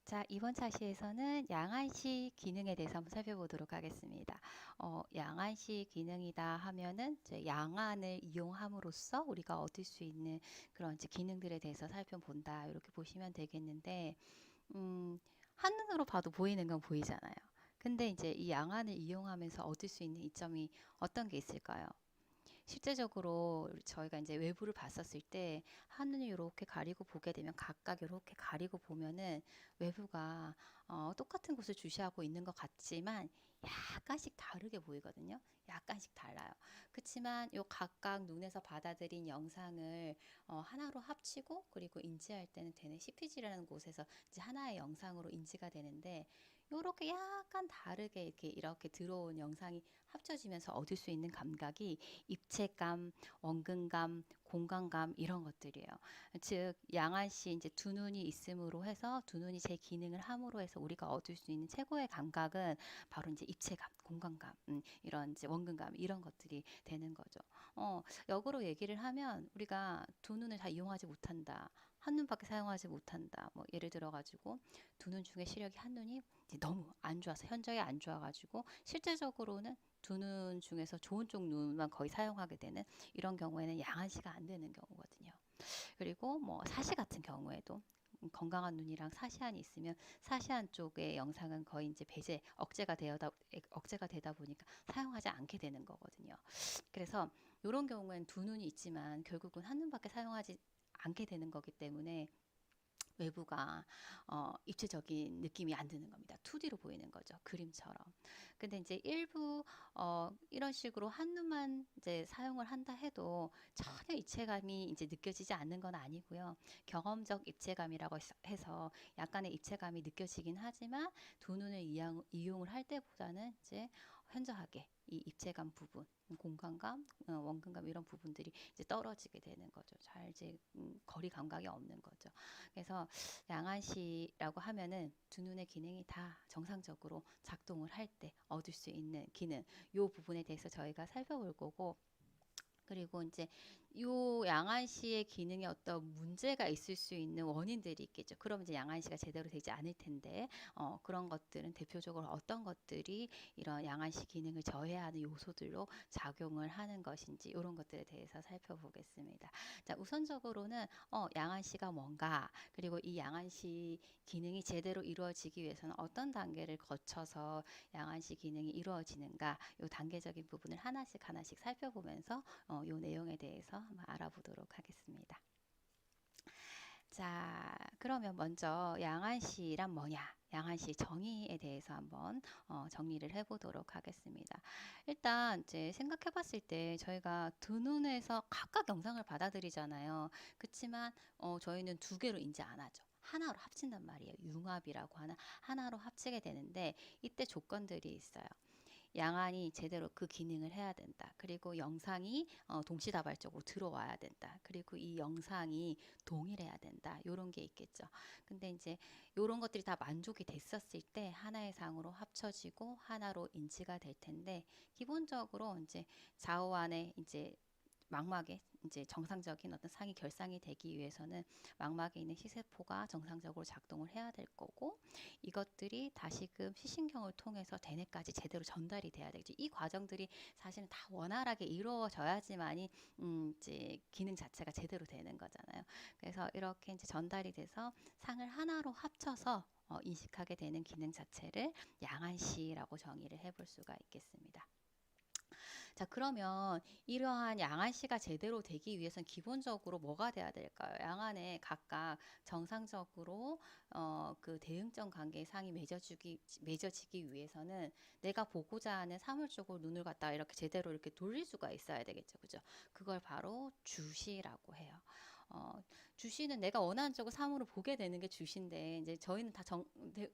자, 이번 차시에서는 양안시 기능에 대해서 한번 살펴보도록 하겠습니다. 양안시 기능이다 하면은 이제 양안을 이용함으로써 우리가 얻을 수 있는 그런 이제 기능들에 대해서 살펴본다. 이렇게 보시면 되겠는데, 한눈으로 봐도 보이는 건 보이잖아요. 근데 이제 이 양안을 이용하면서 얻을 수 있는 이점이 어떤 게 있을까요? 실제적으로 저희가 이제 외부를 봤었을 때 하늘을 이렇게 가리고 보게 되면 각각 이렇게 가리고 보면은 외부가 똑같은 곳을 주시하고 있는 것 같지만 약간씩 다르게 보이거든요. 약간씩 달라요. 그렇지만 요 각각 눈에서 받아들인 영상을 하나로 합치고 그리고 인지할 때는 되는 CPG라는 곳에서 이제 하나의 영상으로 인지가 되는데 요렇게 약간 다르게 이렇게 들어온 영상이 합쳐지면서 얻을 수 있는 감각이 입체감, 원근감, 공간감 이런 것들이에요. 즉 양안시 이제 두 눈이 있음으로 해서 두 눈이 제 기능을 함으로 해서 우리가 얻을 수 있는 최고의 감각은 바로 이제 입체감, 공간감, 이런 이제 원근감 이런 것들이 되는 거죠. 역으로 얘기를 하면 우리가 두 눈을 다 이용하지 못한다. 한 눈밖에 사용하지 못한다. 뭐 예를 들어 가지고 두 눈 중에 시력이 한 눈이 이제 너무 안 좋아서 현저히 안 좋아 가지고 실제적으로는 두 눈 중에서 좋은 쪽 눈만 거의 사용하게 되는 이런 경우에는 양안시가 안 되는 경우거든요. 그리고 뭐 사시 같은 경우에도 건강한 눈이랑 사시안이 있으면 사시안 쪽의 영상은 거의 이제 배제 억제가 되다 보니까 사용하지 않게 되는 거거든요. 그래서 이런 경우에는 두 눈이 있지만 결국은 한 눈밖에 사용하지 않게 되는 거기 때문에 외부가 입체적인 느낌이 안 드는 겁니다. 2D로 보이는 거죠. 그림처럼. 근데 이제 일부 이런 식으로 한눈만 이제 사용을 한다 해도 전혀 입체감이 이제 느껴지지 않는 건 아니고요. 경험적 입체감이라고 해서 약간의 입체감이 느껴지긴 하지만 두 눈을 이용을 할 때보다는 이제 현저하게 이 입체감 부분 공간감, 원근감 이런 부분들이 이제 떨어지게 되는 거죠. 잘 이제 거리 감각이 없는 거죠. 그래서 양안시라고 하면은 두 눈의 기능이 다 정상적으로 작동을 할 때 얻을 수 있는 기능, 요 부분에 대해서 저희가 살펴볼 거고, 그리고 이제 요 양안시의 기능에 어떤 문제가 있을 수 있는 원인들이 있겠죠. 그럼 이제 양안시가 제대로 되지 않을 텐데, 그런 것들은 대표적으로 어떤 것들이 이런 양안시 기능을 저해하는 요소들로 작용을 하는 것인지 이런 것들에 대해서 살펴보겠습니다. 자, 우선적으로는 양안시가 뭔가, 그리고 이 양안시 기능이 제대로 이루어지기 위해서는 어떤 단계를 거쳐서 양안시 기능이 이루어지는가, 요 단계적인 부분을 하나씩 하나씩 살펴보면서 이 내용에 대해서 한번 알아보도록 하겠습니다. 자, 그러면 먼저 양안시란 뭐냐? 양안시 정의에 대해서 한번 정리를 해보도록 하겠습니다. 일단 이제 생각해봤을 때 저희가 두 눈에서 각각 영상을 받아들이잖아요. 그렇지만 저희는 두 개로 인지 안 하죠. 하나로 합친단 말이에요. 융합이라고 하는 하나로 합치게 되는데 이때 조건들이 있어요. 양안이 제대로 그 기능을 해야 된다. 그리고 영상이 동시다발적으로 들어와야 된다. 그리고 이 영상이 동일해야 된다. 요런 게 있겠죠. 근데 이제 요런 것들이 다 만족이 됐었을 때 하나의 상으로 합쳐지고 하나로 인지가 될 텐데 기본적으로 이제 좌우안에 이제 망막에 이제 정상적인 어떤 상이 결상이 되기 위해서는 망막에 있는 시세포가 정상적으로 작동을 해야 될 거고 이것들이 다시금 시신경을 통해서 대뇌까지 제대로 전달이 돼야 되겠죠. 이 과정들이 사실은 다 원활하게 이루어져야지만이 이제 기능 자체가 제대로 되는 거잖아요. 그래서 이렇게 이제 전달이 돼서 상을 하나로 합쳐서 인식하게 되는 기능 자체를 양안시라고 정의를 해볼 수가 있겠습니다. 자, 그러면 이러한 양안시가 제대로 되기 위해선 기본적으로 뭐가 돼야 될까요? 양안에 각각 정상적으로 그 대응점 관계의 상이 맺어지기 위해서는 내가 보고자 하는 사물 쪽으로 눈을 갖다가 이렇게 제대로 이렇게 돌릴 수가 있어야 되겠죠. 그죠? 그걸 바로 주시라고 해요. 어, 주시는 내가 원하는 쪽을 사물을 보게 되는 게 주시인데 이제 저희는 다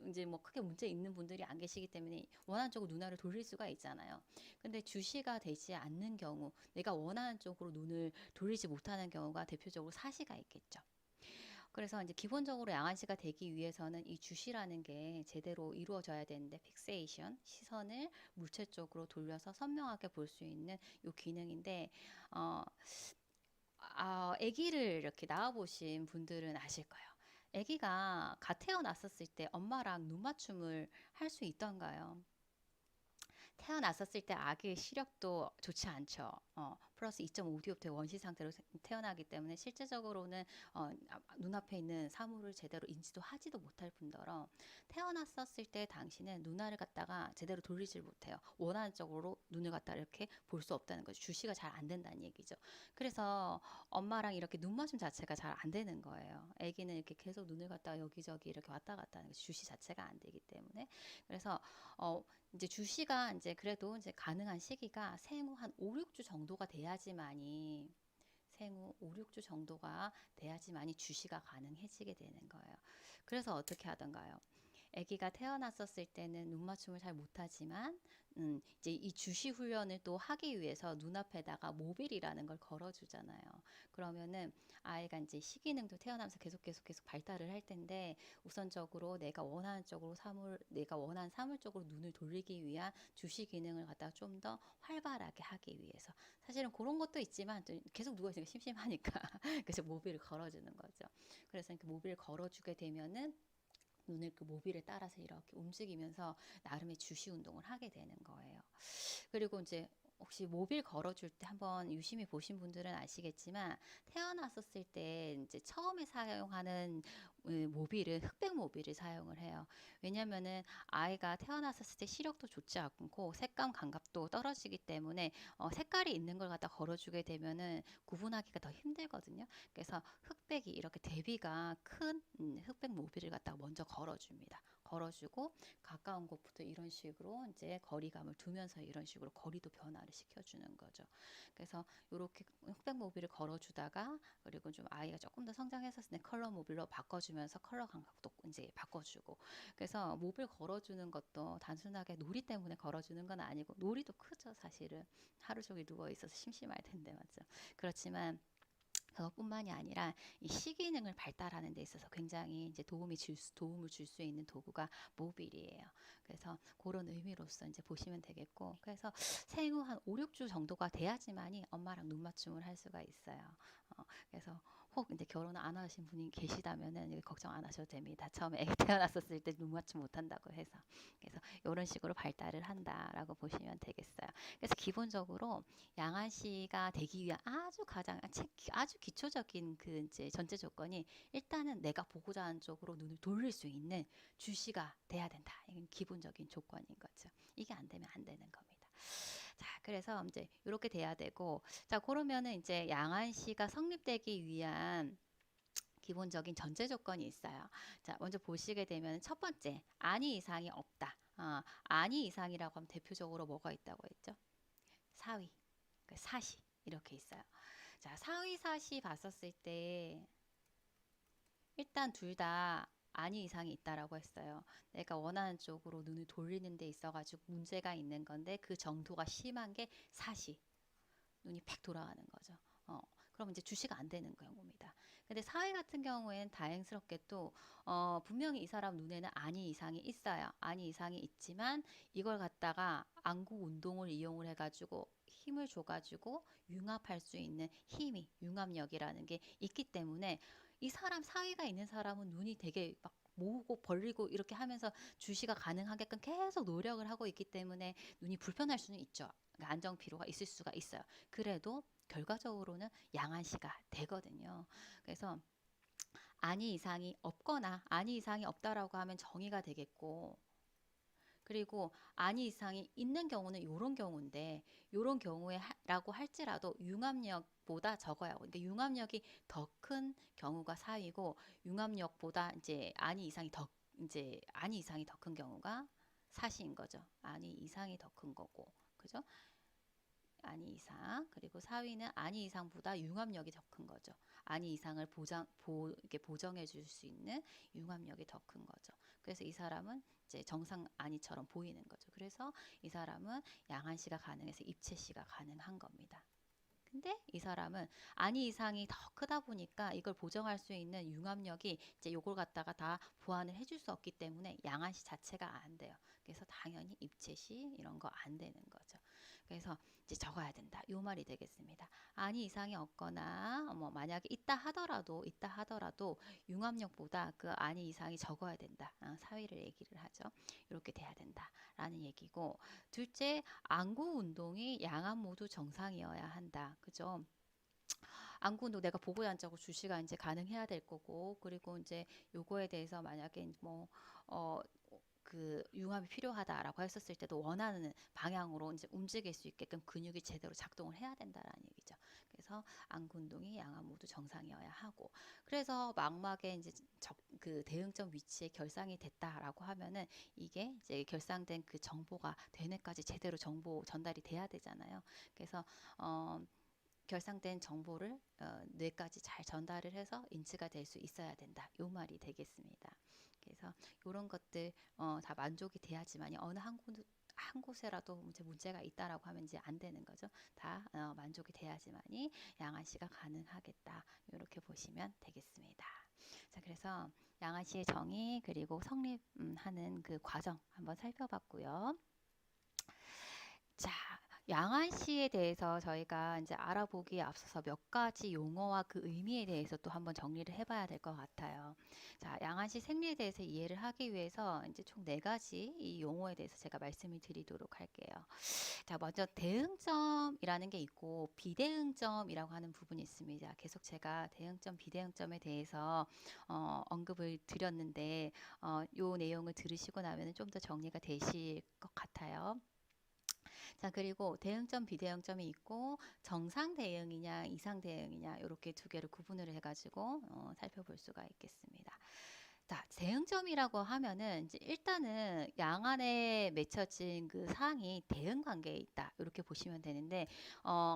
이제 뭐 크게 문제 있는 분들이 안 계시기 때문에 원하는 쪽으로 눈알을 돌릴 수가 있잖아요. 근데 주시가 되지 않는 경우, 내가 원하는 쪽으로 눈을 돌리지 못하는 경우가 대표적으로 사시가 있겠죠. 그래서 이제 기본적으로 양안시가 되기 위해서는 이 주시라는 게 제대로 이루어져야 되는데 픽세이션, 시선을 물체 쪽으로 돌려서 선명하게 볼 수 있는 요 기능인데 아기를 이렇게 낳아보신 분들은 아실 거예요. 아기가 갓 태어났었을 때 엄마랑 눈 맞춤을 할 수 있던가요? 태어났었을 때 아기의 시력도 좋지 않죠. 플러스 2.5디옵트의 원시 상태로 태어나기 때문에 실제적으로는 눈앞에 있는 사물을 제대로 인지도 하지도 못할 뿐더러 태어났었을 때 당시는 눈알을 갖다가 제대로 돌리질 못해요. 원하는 쪽으로 눈을 갖다 이렇게 볼 수 없다는 거죠. 주시가 잘 안 된다는 얘기죠. 그래서 엄마랑 이렇게 눈 맞춤 자체가 잘 안 되는 거예요. 아기는 이렇게 계속 눈을 갖다가 여기저기 이렇게 왔다 갔다 하는 거죠. 주시 자체가 안 되기 때문에. 그래서 어, 이제 주시가 이제 그래도 이제 가능한 시기가 생후 한 5, 6주 정도가 돼야지만이 생후 5, 6주 정도가 돼야지만이 주시가 가능해지게 되는 거예요. 그래서 어떻게 하던가요? 아기가 태어났었을 때는 눈 맞춤을 잘 못하지만 이제 이 주시 훈련을 또 하기 위해서 눈앞에다가 모빌이라는 걸 걸어주잖아요. 그러면은 아이가 이제 시기능도 태어나면서 계속 발달을 할 텐데 우선적으로 내가 원하는 사물 쪽으로 눈을 돌리기 위한 주시 기능을 갖다가 좀 더 활발하게 하기 위해서 사실은 그런 것도 있지만 또 계속 누워 있으니까 심심하니까 그래서 모빌을 걸어주는 거죠. 그래서 이렇게 모빌을 걸어주게 되면은 눈을 그 모빌에 따라서 이렇게 움직이면서 나름의 주시 운동을 하게 되는 거예요. 그리고 이제 혹시 모빌 걸어줄 때 한번 유심히 보신 분들은 아시겠지만 태어났었을 때 이제 처음에 사용하는 모빌은 흑백 모빌을 사용을 해요. 왜냐면은 아이가 태어났었을 때 시력도 좋지 않고 색감 감각도 떨어지기 때문에 색깔이 있는 걸 갖다 걸어주게 되면은 구분하기가 더 힘들거든요. 그래서 흑백이 이렇게 대비가 큰 흑백 모빌을 갖다가 먼저 걸어줍니다. 걸어주고 가까운 곳부터 이런 식으로 이제 거리감을 두면서 이런 식으로 거리도 변화를 시켜주는 거죠. 그래서 이렇게 흑백 모빌을 걸어주다가 그리고 좀 아이가 조금 더 성장했었을 때 컬러 모빌로 바꿔주면서 컬러 감각도 이제 바꿔주고 그래서 모빌 걸어주는 것도 단순하게 놀이 때문에 걸어주는 건 아니고 놀이도 크죠 사실은 하루 종일 누워 있어서 심심할 텐데 맞죠. 그렇지만 그것뿐만이 아니라 이 시기능을 발달하는 데 있어서 굉장히 이제 도움을 줄 수 있는 도구가 모빌이에요. 그래서 그런 의미로서 이제 보시면 되겠고, 그래서 생후 한 5, 6주 정도가 돼야지만이 엄마랑 눈 맞춤을 할 수가 있어요. 그래서 혹 이제 결혼 안 하신 분이 계시다면은 걱정 안 하셔도 됩니다. 처음에 애기 태어났었을 때 눈 맞춤 못 한다고 해서. 그래서 이런 식으로 발달을 한다라고 보시면 되겠어요. 그래서 기본적으로 양아시가 되기 위한 아주 기초적인 그 이제 전제 조건이 일단은 내가 보고자 하는 쪽으로 눈을 돌릴 수 있는 주시가 돼야 된다. 이건 기본적인 조건인 거죠. 이게 안 되면 안 되는 겁니다. 자, 그래서 이제 이렇게 돼야 되고, 자, 그러면은 이제 양아시가 성립되기 위한 기본적인 전제 조건이 있어요. 자, 먼저 보시게 되면 첫 번째, 아니 이상이 없다. 아니 이상이라고 하면 대표적으로 뭐가 있다고 했죠? 사위, 그 사시 이렇게 있어요. 자, 사위 사시 봤었을 때 일단 둘 다 아니 이상이 있다라고 했어요. 내가 원하는 쪽으로 눈을 돌리는 데 있어가지고 문제가 있는 건데 그 정도가 심한 게 사시. 눈이 팩 돌아가는 거죠. 그럼 이제 주시가 안 되는 경우입니다. 근데 사회 같은 경우에는 다행스럽게 또 분명히 이 사람 눈에는 안이 이상이 있어요. 안이 이상이 있지만 이걸 갖다가 안구 운동을 이용을 해가지고 힘을 줘가지고 융합할 수 있는 힘이 융합력이라는 게 있기 때문에 이 사람 사위가 있는 사람은 눈이 되게 막 모으고 벌리고 이렇게 하면서 주시가 가능하게끔 계속 노력을 하고 있기 때문에 눈이 불편할 수는 있죠. 그러니까 안정 피로가 있을 수가 있어요. 그래도 결과적으로는 양한시가 되거든요. 그래서 아니 이상이 없거나 아니 이상이 없다라고 하면 정의가 되겠고 그리고 아니 이상이 있는 경우는 이런 경우인데 이런 경우에라고 할지라도 융합력보다 적어요. 그러니까 융합력이 더 큰 경우가 사위고 융합력보다 이제 아니 이상이 더 큰 경우가 사시인 거죠. 아니 이상이 더 큰 거고 그죠? 아니 이상 그리고 사위는 아니 이상보다 융합력이 더 큰 거죠. 아니 이상을 이렇게 보정해 줄 수 있는 융합력이 더 큰 거죠. 그래서 이 사람은 이제 정상 아니처럼 보이는 거죠. 그래서 이 사람은 양한시가 가능해서 입체시가 가능한 겁니다. 근데 이 사람은 아니 이상이 더 크다 보니까 이걸 보정할 수 있는 융합력이 이제 요걸 갖다가 다 보완을 해줄 수 없기 때문에 양한시 자체가 안 돼요. 그래서 당연히 입체시 이런 거 안 되는 거죠. 그래서 이제 적어야 된다. 요 말이 되겠습니다. 아니 이상이 없거나 뭐 만약에 있다 하더라도 융합력보다 그 아니 이상이 적어야 된다. 사위를 얘기를 하죠. 이렇게 돼야 된다라는 얘기고, 둘째, 안구 운동이 양안 모두 정상이어야 한다. 그죠? 안구 운동 내가 보고자 한자고 주시가 이제 가능해야 될 거고, 그리고 이제 요거에 대해서 만약에 뭐 그 융합이 필요하다라고 했었을 때도 원하는 방향으로 이제 움직일 수 있게끔 근육이 제대로 작동을 해야 된다라는 얘기죠. 그래서 안구 운동이 양안 모두 정상이어야 하고, 그래서 망막에 이제 그 대응점 위치에 결상이 됐다라고 하면은 이게 이제 결상된 그 정보가 대뇌까지 제대로 정보 전달이 돼야 되잖아요. 그래서 결상된 정보를 뇌까지 잘 전달을 해서 인지가 될 수 있어야 된다. 요 말이 되겠습니다. 그래서 이런 것들 다 만족이 돼야지만이 어느 한 곳에라도 문제가 있다라고 하면 이제 안 되는 거죠. 다 만족이 돼야지만이 양아시가 가능하겠다. 이렇게 보시면 되겠습니다. 자, 그래서 양아시의 정의 그리고 성립하는 그 과정 한번 살펴봤고요. 자, 양아시에 대해서 저희가 이제 알아보기에 앞서서 몇 가지 용어와 그 의미에 대해서 또 한번 정리를 해봐야 될 것 같아요. 자, 양아시 생리에 대해서 이해를 하기 위해서 이제 총 4가지 이 용어에 대해서 제가 말씀을 드리도록 할게요. 자, 먼저 대응점이라는 게 있고 비대응점이라고 하는 부분이 있습니다. 계속 제가 대응점, 비대응점에 대해서 언급을 드렸는데 요 내용을 들으시고 나면 좀 더 정리가 되실 것 같아요. 자, 그리고 대응점, 비대응점이 있고 정상 대응이냐, 이상 대응이냐 이렇게 두 개를 구분을 해가지고 살펴볼 수가 있겠습니다. 자, 대응점이라고 하면은 이제 일단은 양안에 맺혀진 그 사항이 대응 관계에 있다. 이렇게 보시면 되는데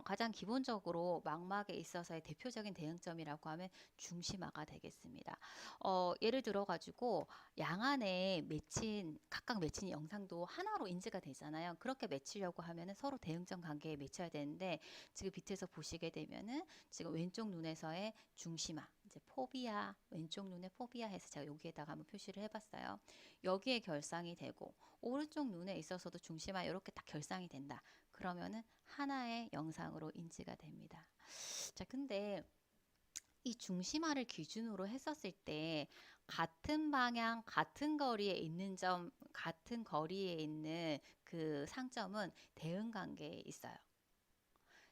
가장 기본적으로 망막에 있어서의 대표적인 대응점이라고 하면 중심화가 되겠습니다. 예를 들어 가지고 양안에 각각 맺힌 영상도 하나로 인지가 되잖아요. 그렇게 맺히려고 하면은 서로 대응점 관계에 맺혀야 되는데, 지금 밑에서 보시게 되면은 지금 왼쪽 눈에서의 중심화, 이제 포비아, 왼쪽 눈에 포비아 해서 제가 여기에다가 한번 표시를 해봤어요. 여기에 결상이 되고 오른쪽 눈에 있어서도 중심화 이렇게 딱 결상이 된다. 그러면은 하나의 영상으로 인지가 됩니다. 자, 근데 이 중심화를 기준으로 했었을 때 같은 방향, 같은 거리에 있는 점, 같은 거리에 있는 그 상점은 대응 관계에 있어요.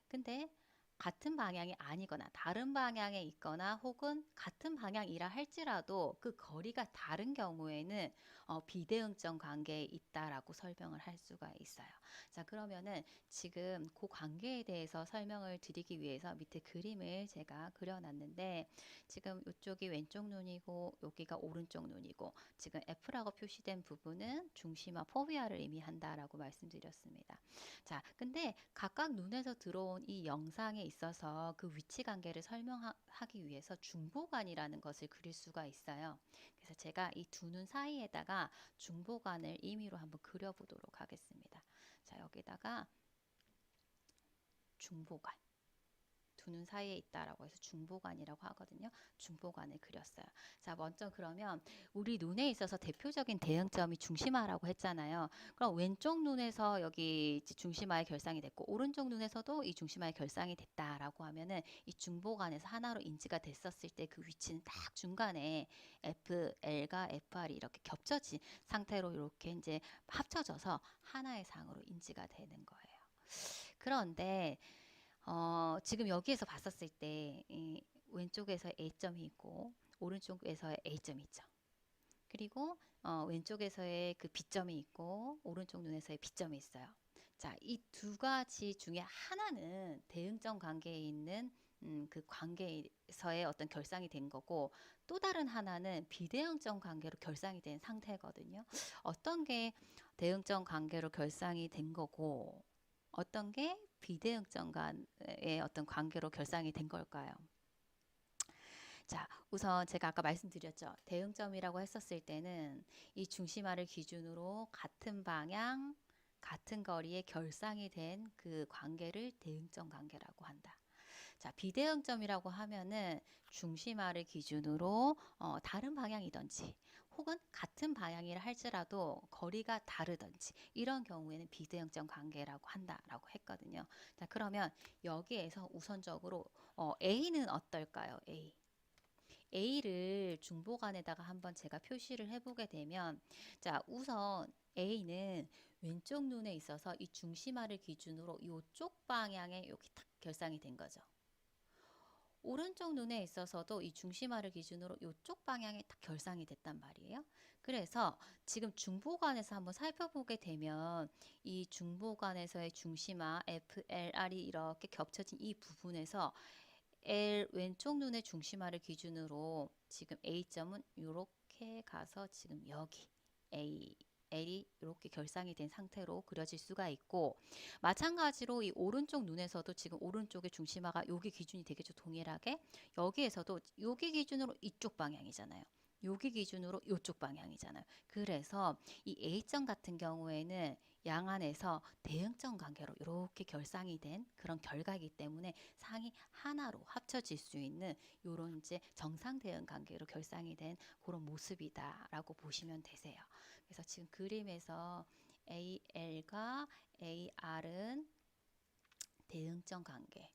근데 같은 방향이 아니거나 다른 방향에 있거나 혹은 같은 방향이라 할지라도 그 거리가 다른 경우에는 비대응점 관계에 있다라고 설명을 할 수가 있어요. 자, 그러면은 지금 그 관계에 대해서 설명을 드리기 위해서 밑에 그림을 제가 그려놨는데, 지금 이쪽이 왼쪽 눈이고 여기가 오른쪽 눈이고, 지금 F라고 표시된 부분은 중심화 포비아를 의미한다라고 말씀드렸습니다. 자, 근데 각각 눈에서 들어온 이 영상에 있어서 그 위치 관계를 설명하기 위해서 중보관이라는 것을 그릴 수가 있어요. 그래서 제가 이 두 눈 사이에다가 중보관을 임의로 한번 그려보도록 하겠습니다. 자, 여기다가 중보관. 두 눈 사이에 있다라고 해서 중보관이라고 하거든요. 중보관을 그렸어요. 자, 먼저 그러면 우리 눈에 있어서 대표적인 대응점이 중심화라고 했잖아요. 그럼 왼쪽 눈에서 여기 중심화의 결상이 됐고 오른쪽 눈에서도 이 중심화의 결상이 됐다라고 하면은 이 중보관에서 하나로 인지가 됐었을 때 그 위치는 딱 중간에 FL과 FR이 이렇게 겹쳐진 상태로 이렇게 이제 합쳐져서 하나의 상으로 인지가 되는 거예요. 그런데 지금 여기에서 봤었을 때 왼쪽에서 A점이 있고 오른쪽에서의 A점이 있죠. 그리고 왼쪽에서의 그 B점이 있고 오른쪽 눈에서의 B점이 있어요. 자, 이 두 가지 중에 하나는 대응점 관계에 있는 그 관계에서의 어떤 결상이 된 거고, 또 다른 하나는 비대응점 관계로 결상이 된 상태거든요. 어떤 게 대응점 관계로 결상이 된 거고 어떤 게 비대응점 간의 어떤 관계로 결상이 된 걸까요? 자, 우선 제가 아까 말씀드렸죠. 대응점이라고 했었을 때는 이 중심화를 기준으로 같은 방향, 같은 거리에 결상이 된 그 관계를 대응점 관계라고 한다. 자, 비대응점이라고 하면은 중심화를 기준으로 다른 방향이든지 혹은 같은 방향이라 할지라도 거리가 다르든지 이런 경우에는 비대응점 관계라고 한다라고 했거든요. 자, 그러면 여기에서 우선적으로 A는 어떨까요? A를 중보관에다가 한번 제가 표시를 해보게 되면, 자, 우선 A는 왼쪽 눈에 있어서 이 중심화를 기준으로 이쪽 방향에 이렇게 탁 결상이 된 거죠. 오른쪽 눈에 있어서도 이 중심화를 기준으로 이쪽 방향에 딱 결상이 됐단 말이에요. 그래서 지금 중보관에서 한번 살펴보게 되면 이 중보관에서의 중심화 FLR이 이렇게 겹쳐진 이 부분에서 L 왼쪽 눈의 중심화를 기준으로 지금 A점은 이렇게 가서 지금 여기 L이 이렇게 결상이 된 상태로 그려질 수가 있고, 마찬가지로 이 오른쪽 눈에서도 지금 오른쪽의 중심화가 여기 기준이 되겠죠. 동일하게 여기에서도 여기 기준으로 이쪽 방향이잖아요. 여기 기준으로 이쪽 방향이잖아요. 그래서 이 A점 같은 경우에는 양안에서 대응점 관계로 이렇게 결상이 된 그런 결과이기 때문에 상이 하나로 합쳐질 수 있는 요런 이제 정상 대응 관계로 결상이 된 그런 모습이다라고 보시면 되세요. 그래서 지금 그림에서 AL과 AR은 대응점 관계.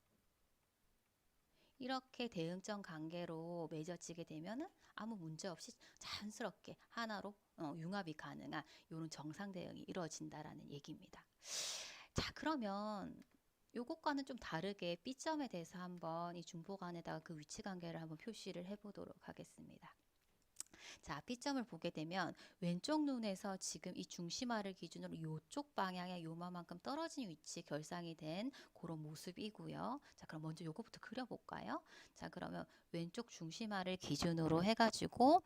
이렇게 대응점 관계로 맺어지게 되면은 아무 문제 없이 자연스럽게 하나로 융합이 가능한 이런 정상 대응이 이루어진다라는 얘기입니다. 자, 그러면 요것과는 좀 다르게 B점에 대해서 한번 이 중보관에다가 그 위치 관계를 한번 표시를 해보도록 하겠습니다. 자, B점을 보게 되면 왼쪽 눈에서 지금 이 중심화를 기준으로 이쪽 방향에 요만큼 떨어진 위치에 결상이 된 그런 모습이고요. 자, 그럼 먼저 요거부터 그려볼까요? 자, 그러면 왼쪽 중심화를 기준으로 해가지고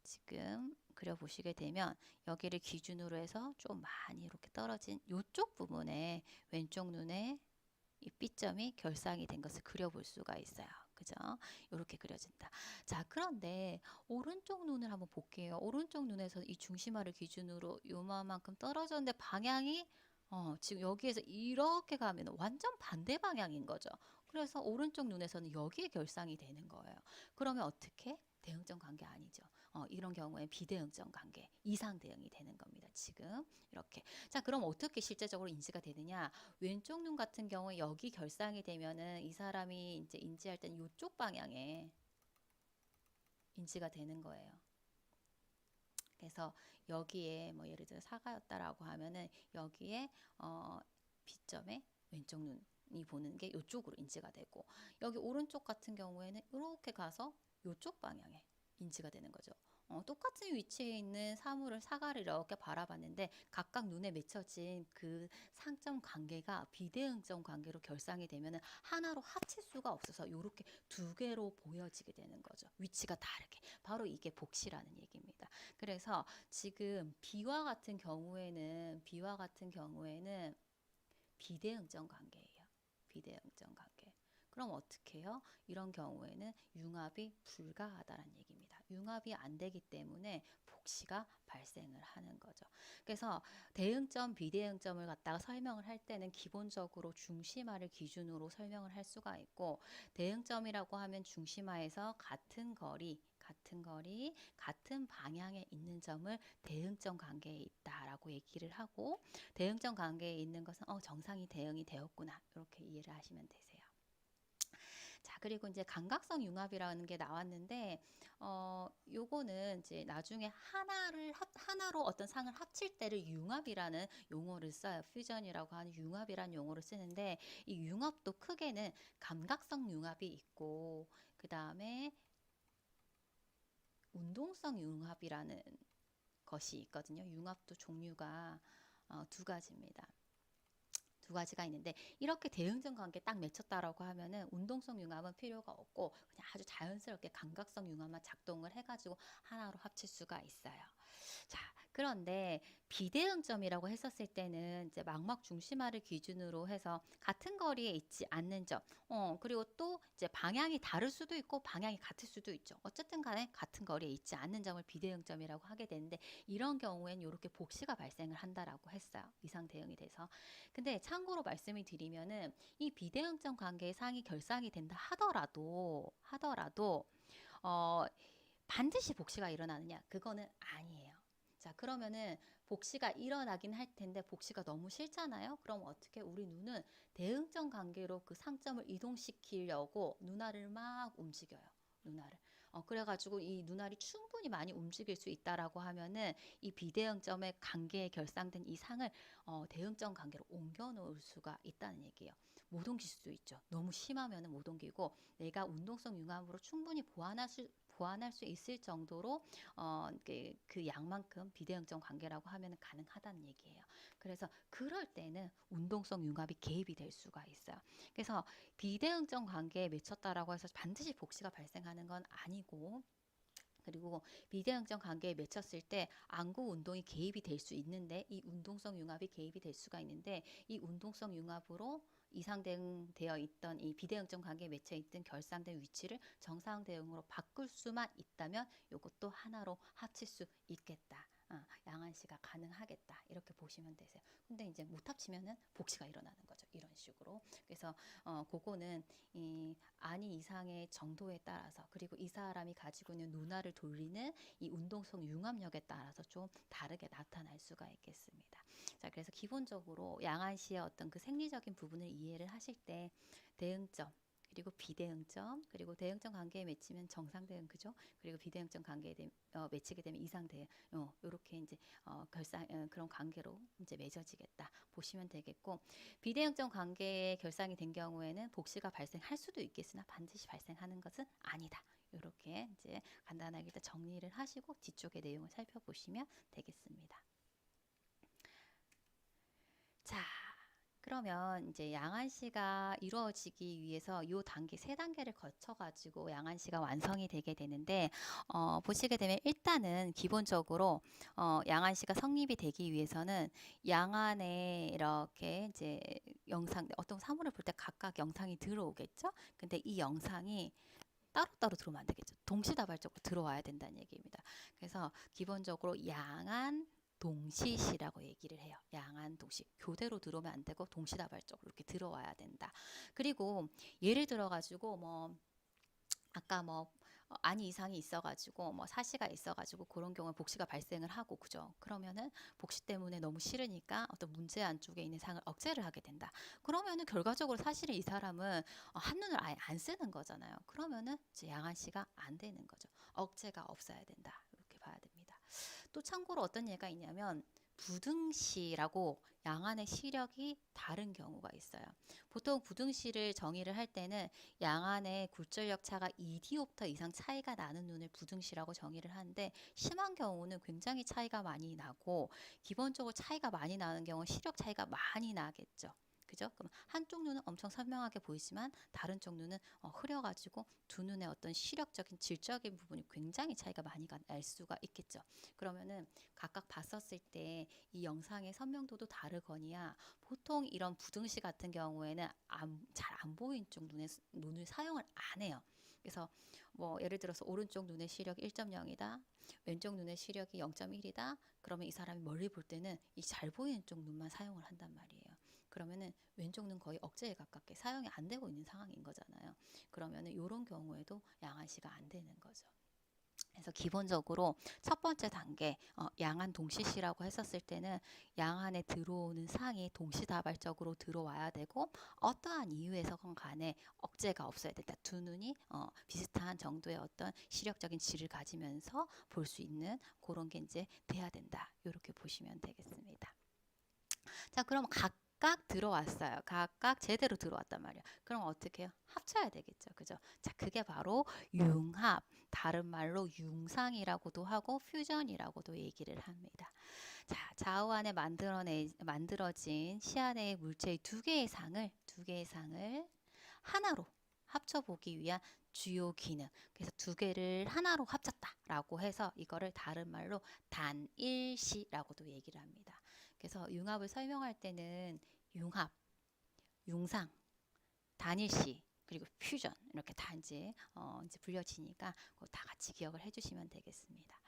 지금 그려보시게 되면 여기를 기준으로 해서 좀 많이 이렇게 떨어진 이쪽 부분에 왼쪽 눈에 이 B점이 결상이 된 것을 그려볼 수가 있어요. 그죠? 이렇게 그려진다. 자, 그런데 오른쪽 눈을 한번 볼게요. 오른쪽 눈에서 이 중심화를 기준으로 요만큼 떨어졌는데 방향이 지금 여기에서 이렇게 가면 완전 반대 방향인 거죠. 그래서 오른쪽 눈에서는 여기에 결상이 되는 거예요. 그러면 어떻게? 대응점 관계 아니죠. 이런 경우에 비대응점 관계, 이상 대응이 되는 겁니다. 지금 이렇게. 자, 그럼 어떻게 실제적으로 인지가 되느냐? 왼쪽 눈 같은 경우에 여기 결상이 되면은 이 사람이 이제 인지할 때는 이쪽 방향에 인지가 되는 거예요. 그래서 여기에 뭐 예를 들어 사과였다라고 하면은 여기에 B점에 왼쪽 눈이 보는 게 이쪽으로 인지가 되고, 여기 오른쪽 같은 경우에는 이렇게 가서 이쪽 방향에 인지가 되는 거죠. 똑같은 위치에 있는 사물을 사과를 이렇게 바라봤는데 각각 눈에 맺혀진 그 상점 관계가 비대응점 관계로 결상이 되면 하나로 합칠 수가 없어서 이렇게 두 개로 보여지게 되는 거죠. 위치가 다르게. 바로 이게 복시라는 얘기입니다. 그래서 지금 B와 같은 경우에는 비대응점 관계예요. 비대응점 관계. 그럼 어떻게 해요? 이런 경우에는 융합이 불가하다는 얘기입니다. 융합이 안 되기 때문에 복시가 발생을 하는 거죠. 그래서 대응점, 비대응점을 갖다가 설명을 할 때는 기본적으로 중심화를 기준으로 설명을 할 수가 있고, 대응점이라고 하면 중심화에서 같은 방향에 있는 점을 대응점 관계에 있다라고 얘기를 하고, 대응점 관계에 있는 것은 정상이 대응이 되었구나 이렇게 이해를 하시면 되세요. 자, 그리고 이제 감각성 융합이라는 게 나왔는데 요거는 이제 나중에 하나로 어떤 상을 합칠 때를 융합이라는 용어를 써요. 퓨전이라고 하는 융합이라는 용어를 쓰는데, 이 융합도 크게는 감각성 융합이 있고 그 다음에 운동성 융합이라는 것이 있거든요. 융합도 종류가 두 가지입니다. 두 가지가 있는데, 이렇게 대응점 관계 딱 맺혔다라고 하면은 운동성 융합은 필요가 없고 그냥 아주 자연스럽게 감각성 융합만 작동을 해가지고 하나로 합칠 수가 있어요. 자, 그런데 비대응점이라고 했었을 때는 이제 망막 중심화를 기준으로 해서 같은 거리에 있지 않는 점, 그리고 또 이제 방향이 다를 수도 있고 방향이 같을 수도 있죠. 어쨌든 간에 같은 거리에 있지 않는 점을 비대응점이라고 하게 되는데, 이런 경우에는 이렇게 복시가 발생을 한다라고 했어요. 이상 대응이 돼서. 근데 참고로 말씀을 드리면은 이 비대응점 관계의 상이 결상이 된다 하더라도 어, 반드시 복시가 일어나느냐? 그거는 아니에요. 자, 그러면은 복시가 일어나긴 할 텐데 복시가 너무 싫잖아요. 그럼 어떻게 우리 눈은 대응점 관계로 그 상점을 이동시키려고 눈알을 막 움직여요. 눈알을. 그래가지고 이 눈알이 충분히 많이 움직일 수 있다라고 하면은 이 비대응점의 관계에 결상된 이 상을 대응점 관계로 옮겨 놓을 수가 있다는 얘기예요. 못 옮길 수도 있죠. 너무 심하면은 못 옮기고 내가 운동성 융합으로 충분히 보완할 수 있을 정도로 그 양만큼 비대응점 관계라고 하면 가능하다는 얘기예요. 그래서 그럴 때는 운동성 융합이 개입이 될 수가 있어요. 그래서 비대응점 관계에 맺혔다라고 해서 반드시 복시가 발생하는 건 아니고, 그리고 비대응점 관계에 맺혔을 때 안구 운동이 개입이 될 수 있는데, 이 운동성 융합이 개입이 될 수가 있는데, 이 운동성 융합으로 이상되어 있던 이 비대응점 관계에 맺혀 있던 결상된 위치를 정상 대응으로 바꿀 수만 있다면 이것도 하나로 합칠 수 있겠다. 양한시가 가능하겠다. 이렇게 보시면 되세요. 근데 이제 못 합치면은 복시가 일어나는 거죠. 이런 식으로. 그래서 그거는 이 아니 이상의 정도에 따라서, 그리고 이 사람이 가지고 있는 눈알을 돌리는 이 운동성 융합력에 따라서 좀 다르게 나타날 수가 있겠습니다. 자, 그래서 기본적으로 양한시의 어떤 그 생리적인 부분을 이해를 하실 때 대응점, 그리고 비대응점, 그리고 대응점 관계에 맺히면 정상 대응, 그죠? 그리고 비대응점 관계에 맺히게 되면 이상 대응, 요렇게 이제 그런 관계로 이제 맺어지겠다 보시면 되겠고, 비대응점 관계에 결상이 된 경우에는 복시가 발생할 수도 있겠으나 반드시 발생하는 것은 아니다. 이렇게 이제 간단하게 일단 정리를 하시고 뒤쪽의 내용을 살펴보시면 되겠습니다. 자, 그러면 이제 양한시가 이루어지기 위해서 이 단계, 세 단계를 거쳐가지고 양한시가 완성이 되게 되는데, 보시게 되면 일단은 기본적으로, 양한시가 성립이 되기 위해서는 양안에 이렇게 이제 어떤 사물을 볼 때 각각 영상이 들어오겠죠? 근데 이 영상이 따로따로 들어오면 안 되겠죠. 동시다발적으로 들어와야 된다는 얘기입니다. 그래서 기본적으로 양안 동시시라고 얘기를 해요. 양안 동시. 교대로 들어오면 안 되고 동시다발적으로 이렇게 들어와야 된다. 그리고 예를 들어 가지고 아까 아니 이상이 있어가지고 사시가 있어가지고 그런 경우에 복시가 발생을 하고, 그죠? 그러면은 복시 때문에 너무 싫으니까 어떤 문제 안쪽에 있는 상을 억제를 하게 된다. 그러면은 결과적으로 사실은 이 사람은 한눈을 아예 안 쓰는 거잖아요. 그러면은 이제 양한시가 안 되는 거죠. 억제가 없어야 된다. 이렇게 봐야 됩니다. 또 참고로 어떤 예가 있냐면 부등시라고 양안의 시력이 다른 경우가 있어요. 보통 부등시를 정의를 할 때는 양안의 굴절력 차가 2디옵터 이상 차이가 나는 눈을 부등시라고 정의를 하는데, 심한 경우는 굉장히 차이가 많이 나고, 기본적으로 차이가 많이 나는 경우는 시력 차이가 많이 나겠죠. 그죠? 그럼 한쪽 눈은 엄청 선명하게 보이지만 다른 쪽 눈은 흐려가지고 두 눈의 어떤 시력적인 질적인 부분이 굉장히 차이가 많이 날 수가 있겠죠. 그러면은 각각 봤었을 때 이 영상의 선명도도 다르거니와, 보통 이런 부등시 같은 경우에는 잘 안 보이는 쪽 눈을 사용을 안 해요. 그래서 예를 들어서 오른쪽 눈의 시력이 1.0이다. 왼쪽 눈의 시력이 0.1이다. 그러면 이 사람이 멀리 볼 때는 이 잘 보이는 쪽 눈만 사용을 한단 말이에요. 그러면은 왼쪽 눈 거의 억제에 가깝게 사용이 안 되고 있는 상황인 거잖아요. 그러면은 이런 경우에도 양한시가 안 되는 거죠. 그래서 기본적으로 첫 번째 단계, 양안 동시시라고 했었을 때는 양안에 들어오는 상이 동시다발적으로 들어와야 되고, 어떠한 이유에서건 간에 억제가 없어야 된다. 두 눈이 비슷한 정도의 어떤 시력적인 질을 가지면서 볼 수 있는 그런 게 이제 돼야 된다. 이렇게 보시면 되겠습니다. 자, 그럼 각각 들어왔어요. 각각 제대로 들어왔단 말이에요. 그럼 어떻게 해요? 합쳐야 되겠죠. 그죠? 자, 그게 바로 융합, 다른 말로 융상이라고도 하고 퓨전이라고도 얘기를 합니다. 자, 좌우 안에 만들어진 시야 내의 물체의 두 개의 상을 하나로 합쳐보기 위한 주요 기능. 그래서 두 개를 하나로 합쳤다라고 해서 이거를 다른 말로 단일시라고도 얘기를 합니다. 그래서 융합을 설명할 때는 융합, 융상, 단일시, 그리고 퓨전 이렇게 다 이제 불려지니까 다 같이 기억을 해주시면 되겠습니다.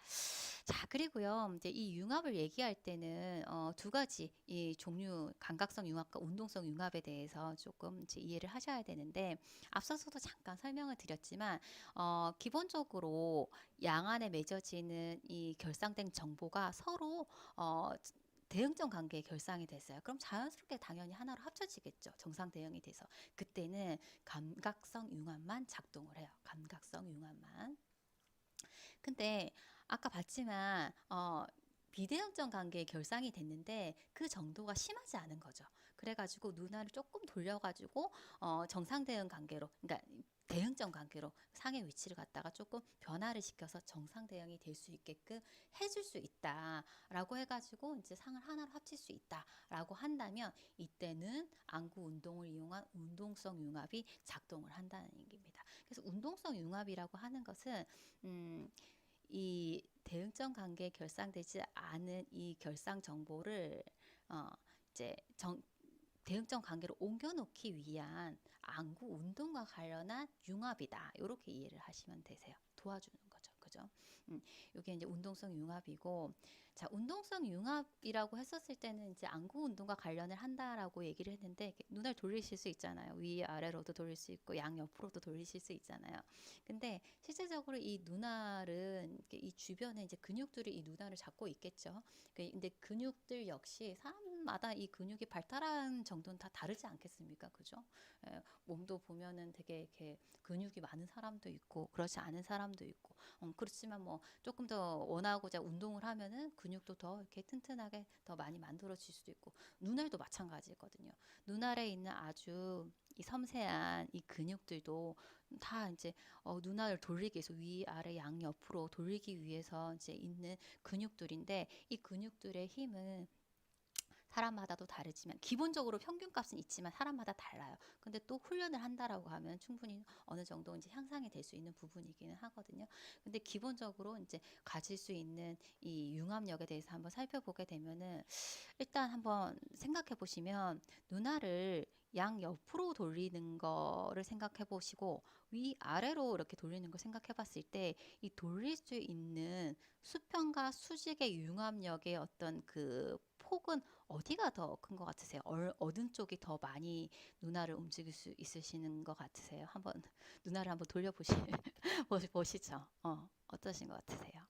자, 그리고요. 이제 이 융합을 얘기할 때는 두 가지 이 종류 감각성 융합과 운동성 융합에 대해서 조금 이제 이해를 하셔야 되는데 앞서서도 잠깐 설명을 드렸지만 기본적으로 양 안에 맺어지는 이 결상된 정보가 서로 어, 대응점 관계에 결상이 됐어요. 그럼 자연스럽게 당연히 하나로 합쳐지겠죠. 정상 대응이 돼서 그때는 감각성 융합만 작동을 해요. 감각성 융합만. 근데 아까 봤지만 비대응점 관계의 결상이 됐는데 그 정도가 심하지 않은 거죠. 그래가지고 누나를 조금 돌려가지고 정상 대응 관계로, 그러니까 대응점 관계로 상의 위치를 갖다가 조금 변화를 시켜서 정상 대응이 될 수 있게끔 해줄 수 있다라고 해가지고 이제 상을 하나로 합칠 수 있다라고 한다면 이때는 안구 운동을 이용한 운동성 융합이 작동을 한다는 얘기입니다. 그래서 운동성 융합이라고 하는 것은 이 대응점 관계에 결상되지 않은 이 결상 정보를 어, 이제 대응점 관계로 옮겨놓기 위한 안구 운동과 관련한 융합이다. 이렇게 이해를 하시면 되세요. 도와주는 거죠. 그죠? 이게 이제 운동성 융합이고, 자, 운동성 융합이라고 했었을 때는 이제 안구 운동과 관련을 한다라고 얘기를 했는데, 눈을 돌리실 수 있잖아요. 위 아래로도 돌릴 수 있고, 양 옆으로도 돌리실 수 있잖아요. 근데 실제적으로 이 눈알은 이 주변에 이제 근육들이 이 눈알을 잡고 있겠죠. 근데 근육들 역시 사람마다 이 근육이 발달한 정도는 다 다르지 않겠습니까? 그죠? 몸도 보면은 되게 이렇게 근육이 많은 사람도 있고 그렇지 않은 사람도 있고 그렇지만 뭐 조금 더 원하고자 운동을 하면은 근육도 더 이렇게 튼튼하게 더 많이 만들어질 수도 있고 눈알도 마찬가지거든요. 눈알에 있는 아주 이 섬세한 이 근육들도 다 이제 눈알을 돌리기 위해서 위, 아래, 양 옆으로 돌리기 위해서 이제 있는 근육들인데 이 근육들의 힘은 사람마다도 다르지만 기본적으로 평균값은 있지만 사람마다 달라요. 근데 또 훈련을 한다라고 하면 충분히 어느 정도 이제 향상이 될 수 있는 부분이기는 하거든요. 근데 기본적으로 이제 가질 수 있는 이 융합력에 대해서 한번 살펴보게 되면은 일단 한번 생각해 보시면 눈알을 양 옆으로 돌리는 거를 생각해 보시고 위 아래로 이렇게 돌리는 걸 생각해 봤을 때 이 돌릴 수 있는 수평과 수직의 융합력의 어떤 그 폭은 어디가 더 큰 것 같으세요? 어느 쪽이 더 많이 눈알을 움직일 수 있으시는 것 같으세요? 한번 눈알을 한번 돌려보시 보시죠. 어떠신 것 같으세요?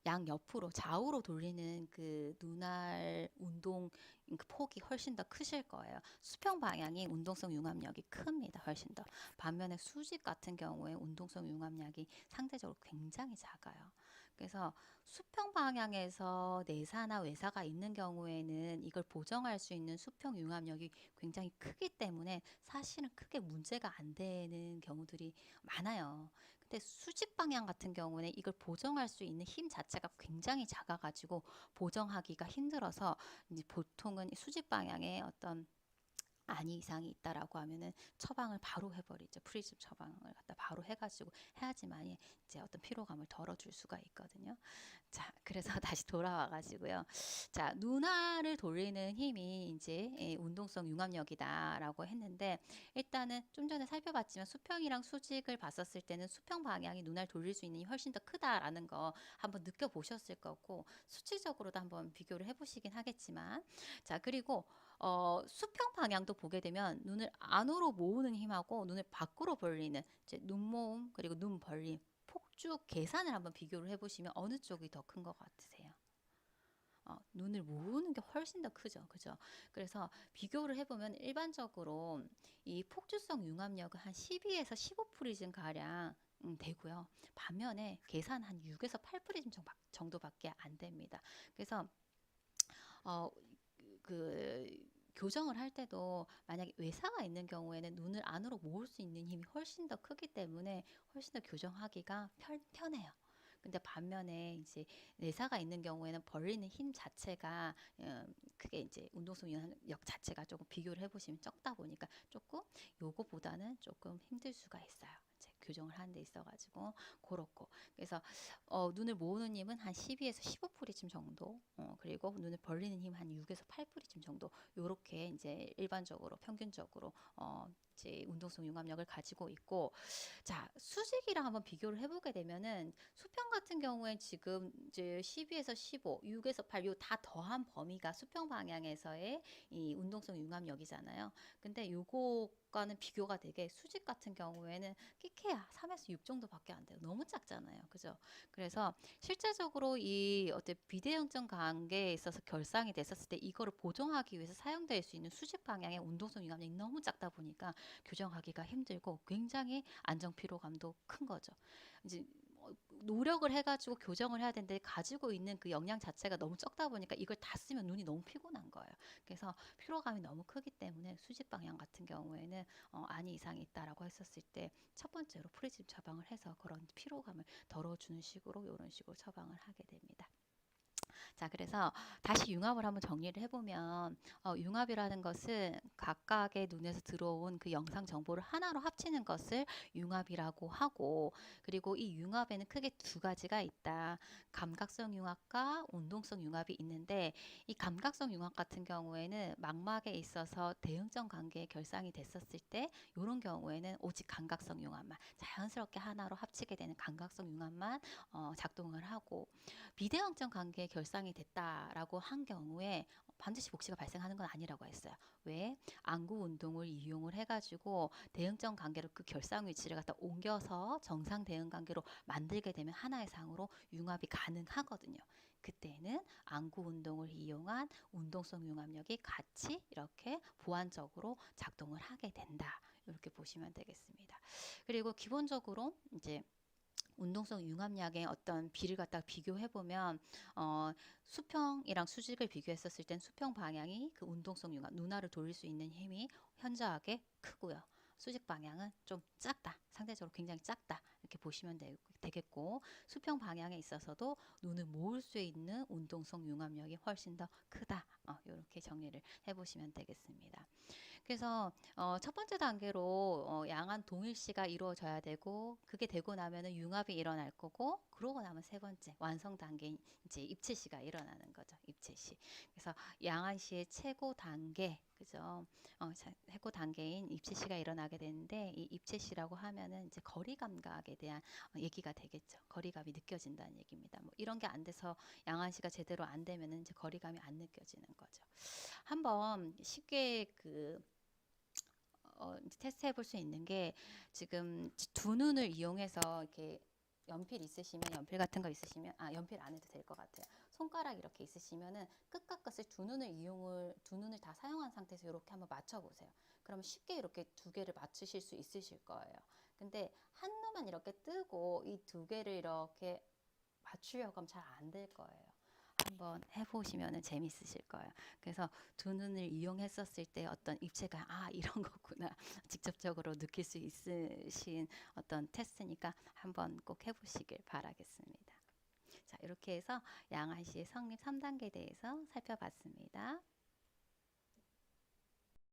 양 옆으로 좌우로 돌리는 그 눈알 운동 그 폭이 훨씬 더 크실 거예요. 수평 방향이 운동성 융합력이 큽니다. 훨씬 더. 반면에 수직 같은 경우에 운동성 융합력이 상대적으로 굉장히 작아요. 그래서 수평 방향에서 내사나 외사가 있는 경우에는 이걸 보정할 수 있는 수평 융합력이 굉장히 크기 때문에 사실은 크게 문제가 안 되는 경우들이 많아요. 근데 수직 방향 같은 경우는 이걸 보정할 수 있는 힘 자체가 굉장히 작아가지고 보정하기가 힘들어서 이제 보통은 수직 방향에 어떤 안이 이상이 있다라고 하면은 처방을 바로 해버리죠. 프리즘 처방을 갖다 바로 해가지고 해야지만 이제 어떤 피로감을 덜어줄 수가 있거든요. 자, 그래서 다시 돌아와가지고요. 자, 눈알을 돌리는 힘이 이제 운동성 융합력이다라고 했는데 일단은 좀 전에 살펴봤지만 수평이랑 수직을 봤었을 때는 수평 방향이 눈알 돌릴 수 있는 힘이 훨씬 더 크다라는 거 한번 느껴보셨을 거고 수치적으로도 한번 비교를 해보시긴 하겠지만 자, 그리고 수평 방향도 보게 되면 눈을 안으로 모으는 힘하고 눈을 밖으로 벌리는 이제 눈 모음 그리고 눈 벌림 폭죽 계산을 한번 비교를 해보시면 어느 쪽이 더 큰 것 같으세요? 눈을 모으는 게 훨씬 더 크죠. 그죠? 그래서 비교를 해보면 일반적으로 이 폭주성 융합력은 한 12에서 15프리즘 가량 되고요. 반면에 계산 한 6에서 8프리즘 정도밖에 안 됩니다. 그래서 어, 그 교정을 할 때도 만약에 외사가 있는 경우에는 눈을 안으로 모을 수 있는 힘이 훨씬 더 크기 때문에 훨씬 더 교정하기가 편해요. 근데 반면에 이제 내사가 있는 경우에는 벌리는 힘 자체가 그게 이제 운동성 역 자체가 조금 비교를 해보시면 적다 보니까 조금 요거보다는 조금 힘들 수가 있어요. 이제 교정을 하는 데 있어가지고 그렇고. 그래서 눈을 모으는 힘은 한 12에서 15뿌리쯤 정도, 그리고 눈을 벌리는 힘 한 6에서 8뿌리쯤 정도, 요렇게 이제 일반적으로 평균적으로 이제 운동성 융합력을 가지고 있고, 자, 수직이랑 한번 비교를 해보게 되면은 수평 같은 경우엔 지금 이제 12에서 15, 6에서 8, 요 다 더한 범위가 수평 방향에서의 이 운동성 융합력이잖아요. 근데 요거과는 비교가 되게 수직 같은 경우에는 끼케야 3에서 6 정도밖에 안 돼요. 너무 작잖아요. 그죠? 그래서 실제적으로 이 어떤 비대형적 관계에 있어서 결상이 됐었을 때 이거를 보정하기 위해서 사용될 수 있는 수직 방향의 운동성 융합력이 너무 작다 보니까 교정하기가 힘들고 굉장히 안정 피로감도 큰 거죠. 이제 노력을 해가지고 교정을 해야 되는데 가지고 있는 그 역량 자체가 너무 적다 보니까 이걸 다 쓰면 눈이 너무 피곤한 거예요. 그래서 피로감이 너무 크기 때문에 수직 방향 같은 경우에는 안이 이상이 있다라고 했었을 때 첫 번째로 프리즘 처방을 해서 그런 피로감을 덜어주는 식으로 이런 식으로 처방을 하게 됩니다. 자, 그래서 다시 융합을 한번 정리를 해보면 융합이라는 것은 각각의 눈에서 들어온 그 영상 정보를 하나로 합치는 것을 융합이라고 하고, 그리고 이 융합에는 크게 두 가지가 있다. 감각성 융합과 운동성 융합이 있는데, 이 감각성 융합 같은 경우에는 망막에 있어서 대응점 관계의 결상이 됐었을 때 이런 경우에는 오직 감각성 융합만 자연스럽게 하나로 합치게 되는 감각성 융합만 작동을 하고, 비대응점 관계의 결상이 됐다라고 한 경우에 반드시 복시가 발생하는 건 아니라고 했어요. 왜? 안구 운동을 이용을 해가지고 대응점 관계로 그 결상 위치를 갖다 옮겨서 정상 대응 관계로 만들게 되면 하나의 상으로 융합이 가능하거든요. 그때는 안구 운동을 이용한 운동성 융합력이 같이 이렇게 보완적으로 작동을 하게 된다. 이렇게 보시면 되겠습니다. 그리고 기본적으로 이제 운동성 융합약의 어떤 비를 갖다가 비교해 보면 수평이랑 수직을 비교했었을 땐 수평 방향이 그 운동성 융합 눈알을 돌릴 수 있는 힘이 현저하게 크고요. 수직 방향은 좀 작다. 상대적으로 굉장히 작다. 이렇게 보시면 되겠고, 수평 방향에 있어서도 눈을 모을 수 있는 운동성 융합력이 훨씬 더 크다. 이렇게 정리를 해보시면 되겠습니다. 그래서 첫 번째 단계로 양안 동일시가 이루어져야 되고, 그게 되고 나면은 융합이 일어날 거고, 그러고 나면 세 번째 완성 단계인 이제 입체시가 일어나는 거죠. 입체시. 그래서 양안시의 최고 단계, 그죠? 최고 단계인 입체시가 일어나게 되는데, 이 입체시라고 하면은 이제 거리 감각에 대한 얘기가 되겠죠. 거리감이 느껴진다는 얘기입니다. 뭐 이런 게 안 돼서 양안시가 제대로 안 되면은 이제 거리감이 안 느껴지는 거죠. 한번 쉽게 테스트 해볼 수 있는 게, 지금 두 눈을 이용해서 이렇게 연필 있으시면, 연필 같은 거 있으시면, 연필 안 해도 될 것 같아요. 손가락 이렇게 있으시면은 끝과 끝을 두 눈을 다 사용한 상태에서 이렇게 한번 맞춰보세요. 그러면 쉽게 이렇게 두 개를 맞추실 수 있으실 거예요. 근데 한 눈만 이렇게 뜨고 이 두 개를 이렇게 맞추려고 하면 잘 안 될 거예요. 한번 해보시면 재밌으실 거예요. 그래서 두 눈을 이용했었을 때 어떤 입체감, 이런 거구나. 직접적으로 느낄 수 있으신 어떤 테스트니까 한번 꼭 해보시길 바라겠습니다. 자, 이렇게 해서 양안시의 성립 3단계에 대해서 살펴봤습니다.